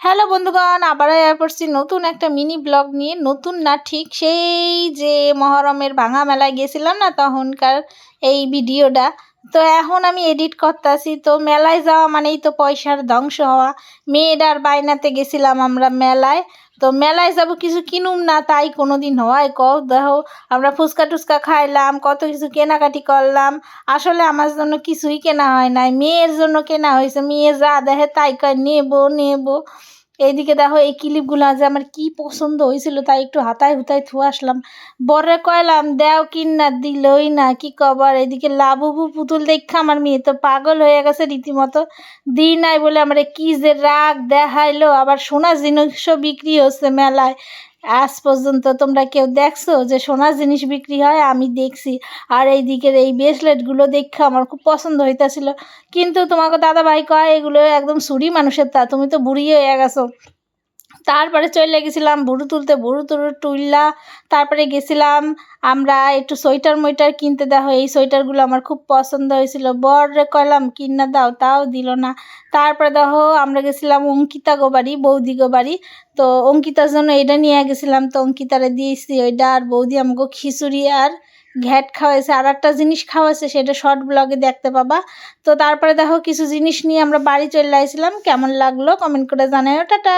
Hello বন্ধুগণ, আবারও পড়ছি নতুন একটা মিনি ব্লগ নিয়ে। নতুন না, ঠিক সেই যে মহরমের ভাঙা মেলায় গেছিলাম না, তখনকার এই ভিডিওটা। তো এখন আমি এডিট করতেছি। তো মেলায় যাওয়া মানেই তো পয়সার ধ্বংস হওয়া। মেয়েটার বায়নাতে গেছিলাম আমরা মেলায়। তো মেলায় যাব, কিছু কিনুম না তাই কোনো দিন হয় কও? দেখো, আমরা ফুচকা টুচকা খাইলাম, কত কিছু কেনাকাটি করলাম। আসলে আমার জন্য কিছুই কেনা হয় নাই, মেয়ের জন্য কেনা হয়েছে। মেয়ে যা দেখে তাই কয় নেবো নেবো। এইদিকে দেখো, এই ক্লিপগুলো যে আমার কি পছন্দ হয়েছিল তাই একটু হাতায় হুতায় থুয়ে আসলাম। বরে কইলাম দেও, কিনা দিলই না, কি কবার। এদিকে লাবুবু পুতুল দেখা আমার মেয়ে তো পাগল হয়ে গেছে রীতিমতো। দিই নাই বলে আমার কি যে রাগ দেখাইলো। আবার সোনার জিনিসও বিক্রি হচ্ছে মেলায়। আজ পর্যন্ত তোমরা কেউ দেখছো যে সোনার জিনিস বিক্রি হয়? আমি দেখছি। আর এই দিকের এই ব্রেসলেটগুলো দেখে আমার খুব পছন্দ হইতাছিল। কিন্তু তোমাকে দাদা ভাই কয় এগুলো একদম ছুরি মানুষের, তা তুমি তো বুড়ি হয়ে গেছো। তারপরে চলে গেছিলাম ভুরু তুলতে, ভুরু তুললা। তারপরে গেছিলাম আমরা একটু সোয়েটার মোয়েটার কিনতে। দেখো, এই সোয়েটারগুলো আমার খুব পছন্দ হয়েছিল। বররে কইলাম কিনা দাও, তাও দিল না। তারপরে দেখো, আমরা গেছিলাম অঙ্কিতা গো বাড়ি, বৌদি গো বাড়ি। তো অঙ্কিতার জন্য এটা নিয়ে গেছিলাম। তো অঙ্কিতারে দিয়েছি ওইটা, আর বৌদি আমাকে খিচুড়ি আর ঘ্যাট খাওয়াইছে। আর একটা জিনিস খাওয়াইছে, সেটা শর্ট ব্লগে দেখতে পাবা। তো তারপরে দেখো, কিছু জিনিস নিয়ে আমরা বাড়ি চলে আসছিলাম। কেমন লাগলো কমেন্ট করে জানাও। টাটা।